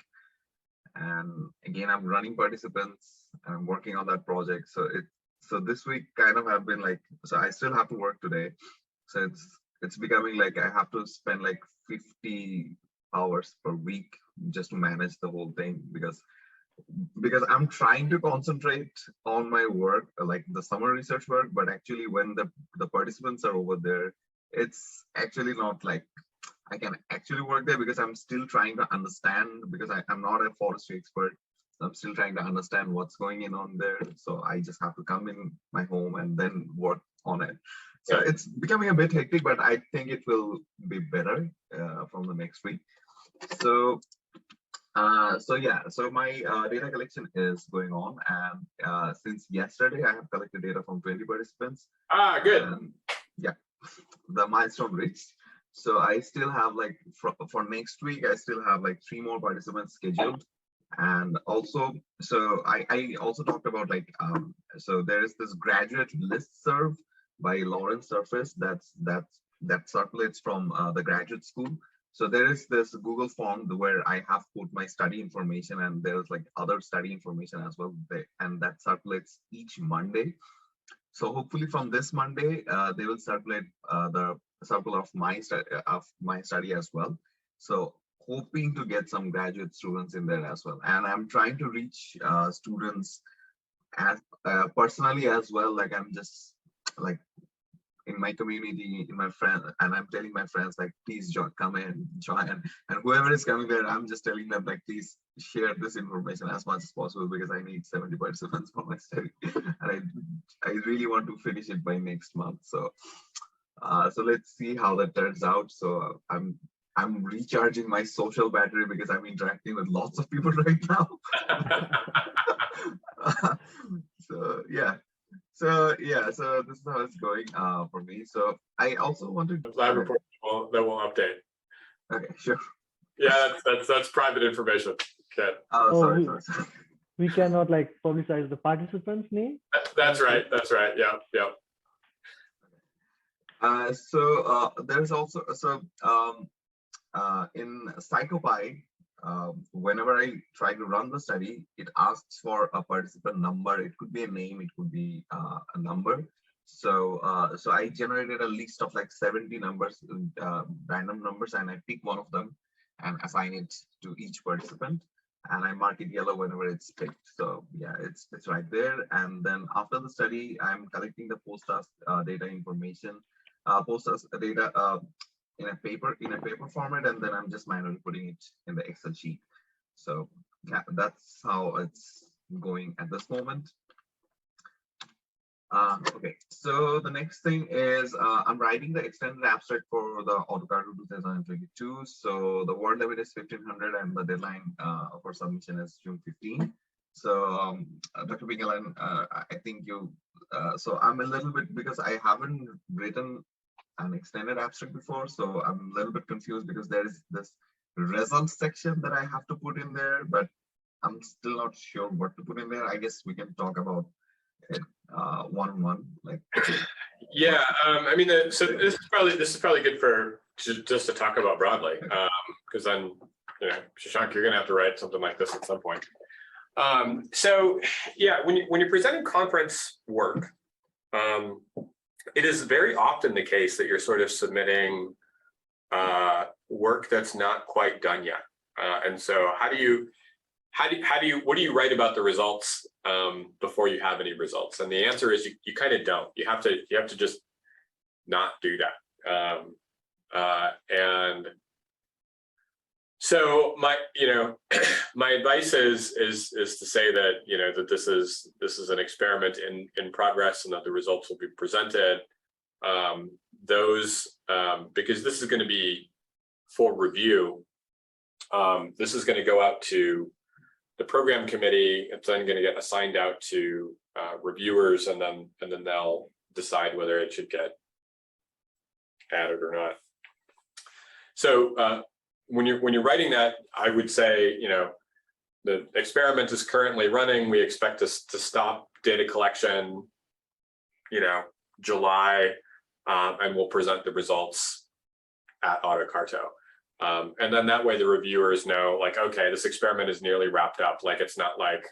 And again, I'm running participants and I'm working on that project. So this week kind of have been like, so I still have to work today. So it's becoming like I have to spend like 50 hours per week just to manage the whole thing, because I'm trying to concentrate on my work, like the summer research work, but actually when the participants are over there, it's actually not like I can actually work there, because I'm still trying to understand, because I'm not a forestry expert. So I'm still trying to understand what's going on there. So I just have to come in my home and then work on it. So Yeah. it's becoming a bit hectic, but I think it will be better from the next week. So so my data collection is going on, and since yesterday I have collected data from 20 participants. Good. And yeah, the milestone reached. So I still have like for next week, I still have like 3 more participants scheduled. And also, so I also talked about like, so there is this graduate listserv by Lawrence Surface that circulates from the graduate school. So there is this Google form where I have put my study information, and there's like other study information as well there, and that circulates each Monday. So hopefully from this Monday, they will circulate the circle of my study as well. So hoping to get some graduate students in there as well. And I'm trying to reach students as personally as well. Like I'm just like in my community, in my friend, and I'm telling my friends like, please come in, join, and whoever is coming there, I'm just telling them like, please share this information as much as possible, because I need 70 participants for my study, and I really want to finish it by next month. So so let's see how that turns out. So I'm recharging my social battery, because I'm interacting with lots of people right now. So yeah. So this is how it's going for me. So I also wanted Lab report that will update. Okay, sure. Yeah, that's private information. Okay. Oh, sorry. We cannot like publicize the participant's name. That's right. That's right. Yeah. So there's also in PsychoPy, whenever I try to run the study, it asks for a participant number. It could be a name, it could be a number. So so I generated a list of like 70 numbers, random numbers, and I pick one of them and assign it to each participant, and I mark it yellow whenever it's picked. So yeah, it's right there. And then after the study, I'm collecting the post-task data information, post-task data in a paper format, and then I'm just manually putting it in the Excel sheet. So yeah, that's how it's going at this moment. Okay, so the next thing is I'm writing the extended abstract for the AutoCAD 2022. So the word limit is 1500, and the deadline for submission is June 15. So Dr. Bingalan, I think you, so I'm a little bit, because I haven't written an extended abstract before, so I'm a little bit confused, because there is this results section that I have to put in there, but I'm still not sure what to put in there. I guess we can talk about it one-on-one, like. Yeah, I mean, so this is probably good for just to talk about broadly, because then, you know, Shashank, you're going to have to write something like this at some point. So yeah, when you're presenting conference work, it is very often the case that you're sort of submitting work that's not quite done yet, and so what do you write about the results before you have any results? And the answer is you kind of don't. You have to just not do that. And so my advice is to say that that this is an experiment in progress, and that the results will be presented. Because this is going to be for review. This is going to go out to the program committee. It's then going to get assigned out to reviewers, and then they'll decide whether it should get added or not. So when you're writing that, I would say, the experiment is currently running. We expect us to stop data collection, July and we'll present the results at AutoCarto. And then that way the reviewers know, like, okay, this experiment is nearly wrapped up. Like, it's not like,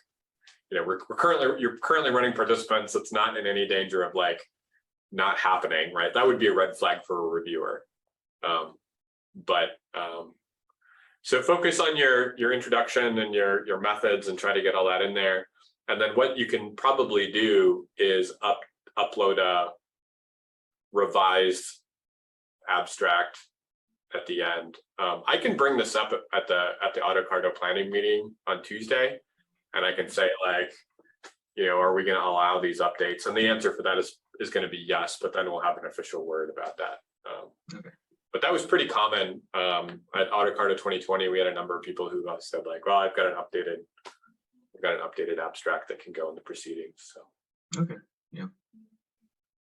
you're currently running participants. It's not in any danger of like not happening, right? That would be a red flag for a reviewer. So focus on your introduction and your methods and try to get all that in there. And then what you can probably do is upload a revised abstract at the end. I can bring this up at the AutoCarto planning meeting on Tuesday, and I can say, like, are we going to allow these updates? And the answer for that is going to be yes, but then we'll have an official word about that. Okay. But that was pretty common at AutoCarto 2020. We had a number of people who said, like, well, I've got an updated abstract that can go in the proceedings. So Okay. Yeah.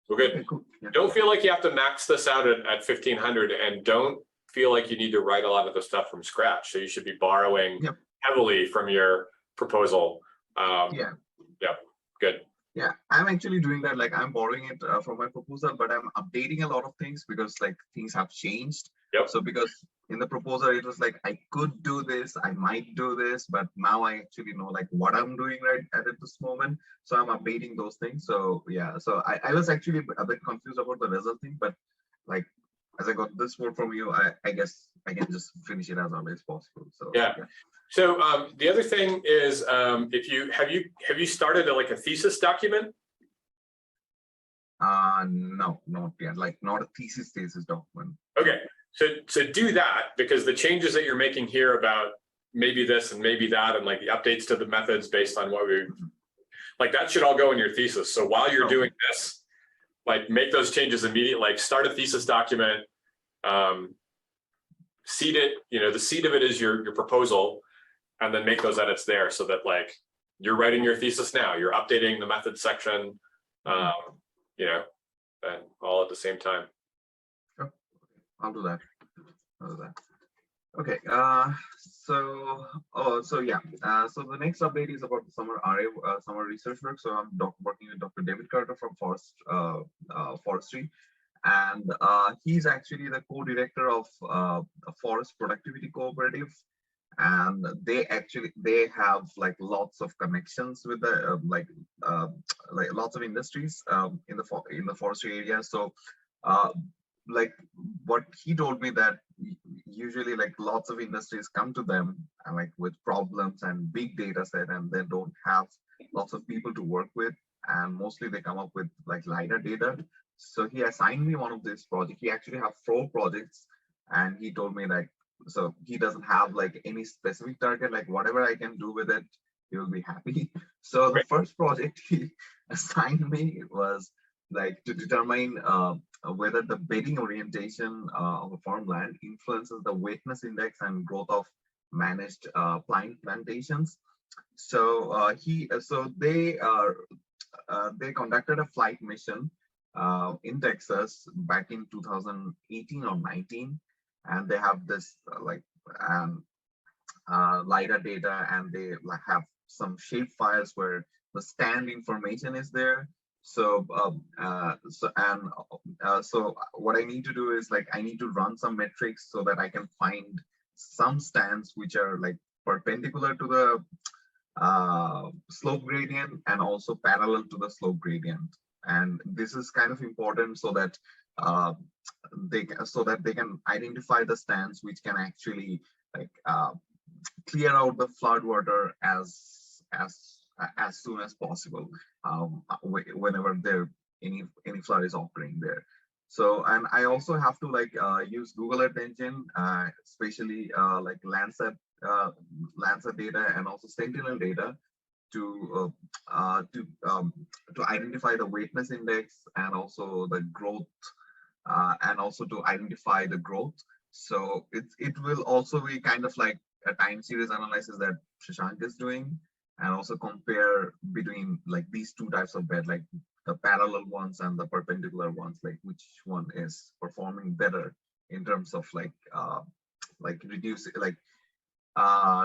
We're good. Okay, cool. Yeah. Don't feel like you have to max this out at 1500, and don't feel like you need to write a lot of the stuff from scratch. So you should be borrowing Yep. heavily from your proposal. Yeah. Yep. Good. Yeah, I'm actually doing that. Like, I'm borrowing it from my proposal, but I'm updating a lot of things because like things have changed. Yep. So because in the proposal, it was like, I could do this, I might do this, but now I actually know like what I'm doing right at this moment. So I'm updating those things. So yeah, so I was actually a bit confused about the result thing, but like, as I got this word from you, I guess I can just finish it as early as possible. So Yeah. So the other thing is, have you started like a thesis document? No, not yet. Like, not a thesis document. Okay, so do that, because the changes that you're making here about maybe this and maybe that, and like the updates to the methods based on what we, like, that should all go in your thesis. So while you're doing this, like, make those changes immediately. Like, start a thesis document, seed it. The seed of it is your proposal, and then make those edits there, so that like you're writing your thesis now, you're updating the method section, and all at the same time. Sure. I'll do that. Okay. So the next update is about the summer summer research work. So I'm working with Dr. David Carter from Forestry, and he's actually the co-director of Forest Productivity Cooperative. And they have like lots of connections with the like lots of industries in the forestry area. So like what he told me, that usually like lots of industries come to them and like with problems and big data set, and they don't have lots of people to work with, and mostly they come up with like LiDAR data. So he assigned me one of these projects. He actually have 4 projects, and he told me like, so he doesn't have like any specific target, like whatever I can do with it, he will be happy. So the first project he assigned me was like to determine whether the bedding orientation of a farmland influences the wetness index and growth of managed pine plantations. So they conducted a flight mission in Texas back in 2018 or 19. And they have this LiDAR data, and they have some shape files where the stand information is there. So what I need to do is like, I need to run some metrics so that I can find some stands which are like perpendicular to the slope gradient and also parallel to the slope gradient. And this is kind of important so that they can identify the stands which can actually like clear out the flood water as soon as possible whenever any flood is occurring there. So, and I also have to like use Google Earth Engine, especially like Landsat data and also Sentinel data to identify the wetness index and also the growth, and also to identify the growth. So it will also be kind of like a time series analysis that Shashank is doing, and also compare between like these 2 types of bed, like the parallel ones and the perpendicular ones, like which one is performing better in terms of like reducing, like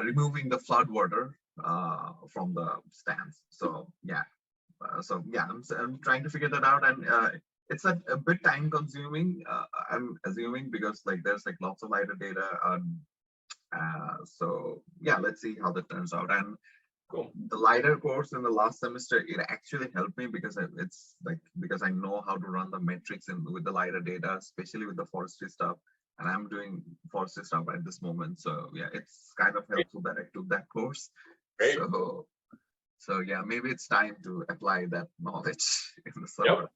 removing the flood water from the stands. So yeah, I'm trying to figure that out, and it's a bit time consuming. I'm assuming because like there's like lots of LiDAR data. So yeah, let's see how that turns out. And Cool. the LiDAR course in the last semester, it actually helped me because it's like because I know how to run the metrics in with the LiDAR data, especially with the forestry stuff. And I'm doing forestry stuff at this moment. So yeah, it's kind of helpful that I took that course. Great. So yeah, maybe it's time to apply that knowledge in the Yep. summer.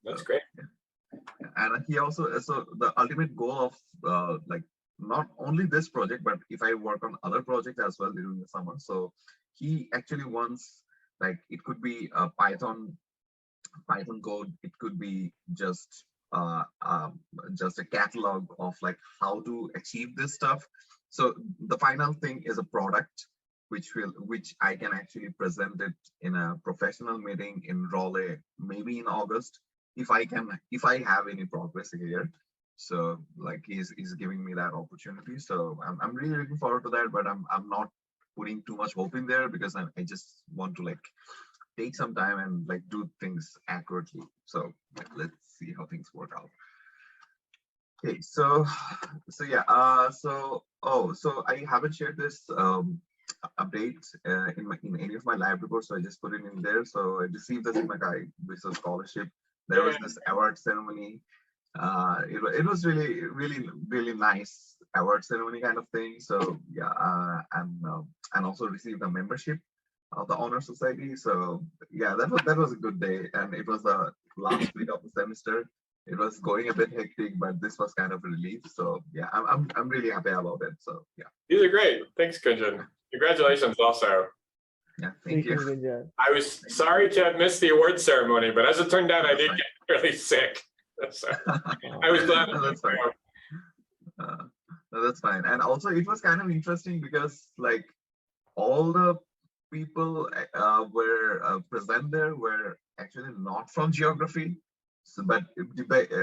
That's So, great. yeah. And he also, so the ultimate goal of like not only this project, but if I work on other projects as well during the summer. So he actually wants, like, it could be a Python code, it could be just a catalog of like how to achieve this stuff. So the final thing is a product which I can actually present it in a professional meeting in Raleigh, maybe in August, if I have any progress here. So like he's giving me that opportunity. So I'm really looking forward to that, but I'm not putting too much hope in there because I just want to like take some time and like do things accurately. So like, let's see how things work out. Okay, so yeah, so I haven't shared this update in any of my lab reports, so I just put it in there. So I received the Simakai Research Scholarship. There was this award ceremony. It was really nice award ceremony kind of thing. So yeah, and also received a membership of the honor society. So yeah, that was a good day, and it was the last week of the semester. It was going a bit hectic, but this was kind of a relief. So yeah, I'm really happy about it. So yeah. These are great. Thanks, Kunjan. Congratulations also. Yeah, thank you. Good. I was sorry to have missed the award ceremony, but as it turned out, I did get really sick. So I was glad. No, that's fine. No, that's fine. And also it was kind of interesting because like all the people were present there were actually not from geography. So, but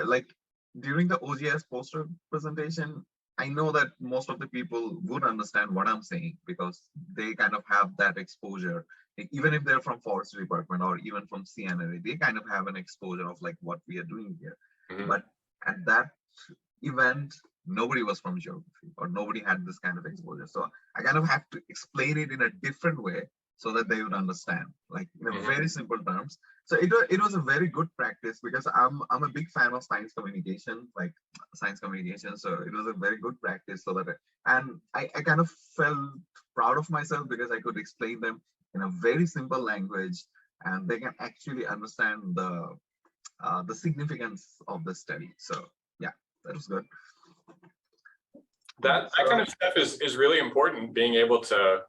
like during the OGS poster presentation, I know that most of the people would understand what I'm saying because they kind of have that exposure. Like, even if they're from forestry department or even from CNRA, they kind of have an exposure of like what we are doing here. Mhm. But at that event, nobody was from geography or nobody had this kind of exposure. So I kind of have to explain it in a different way so that they would understand, like in a very simple terms. So it was a very good practice because I'm a big fan of science communication, like science communication. So it was a very good practice. So that I kind of felt proud of myself because I could explain them in a very simple language, and they can actually understand the significance of the study. So yeah, that was good. That kind of stuff is really important, being able to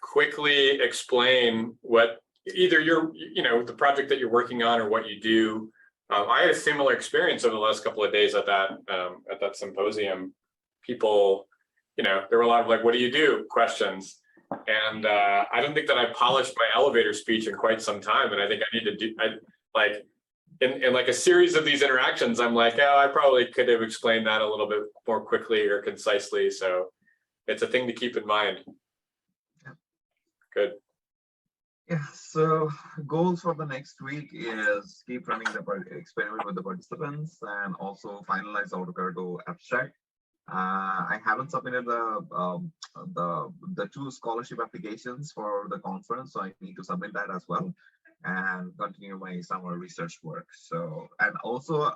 quickly explain what either the project that you're working on or what you do. I had a similar experience over the last couple of days at that symposium. People, there were a lot of like, what do you do questions. And I don't think that I polished my elevator speech in quite some time. And I think I need to do, in like a series of these interactions, I'm like, oh, I probably could have explained that a little bit more quickly or concisely. So it's a thing to keep in mind. Yeah. Good. Yeah, so goals for the next week is keep running the experiment with the participants and also finalize AutoCAD abstract. I haven't submitted the 2 scholarship applications for the conference, so I need to submit that as well and continue my summer research work. So, and also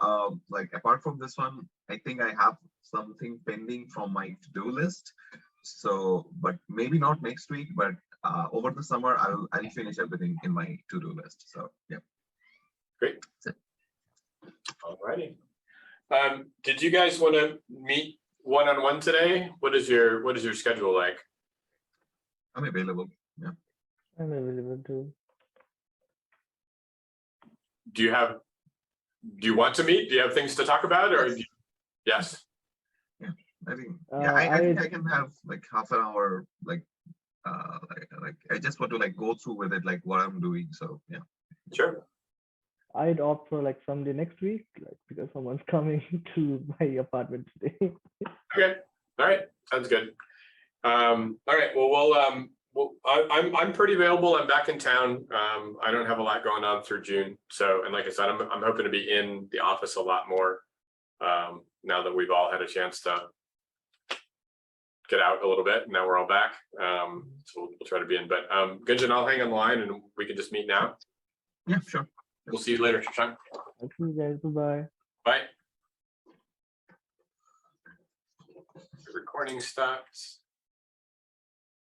like apart from this one, I think I have something pending from my to-do list. So, but maybe not next week, but over the summer, I'll finish everything in my to-do list. So yeah. Great. All righty. Did you guys want to meet one-on-one today? What is your schedule like? I'm available. Yeah. I'm available too. Do you want to meet? Do you have things to talk about, or yes? Yeah, I think I think I can have like half an hour, like I just want to like go through with it, like what I'm doing. So yeah. Sure. I'd opt for like someday next week, like because someone's coming to my apartment today. Okay. All right. Sounds good. All right. Well, Well, I'm pretty available. I'm back in town. I don't have a lot going on through June. So, and like I said, I'm hoping to be in the office a lot more now that we've all had a chance to get out a little bit. Now we're all back. So we'll try to be in. But Gunjan, I'll hang on the line and we can just meet now. Yeah, sure. We'll see you later, Shashank. Thank you guys. Bye-bye. Bye. The recording stops.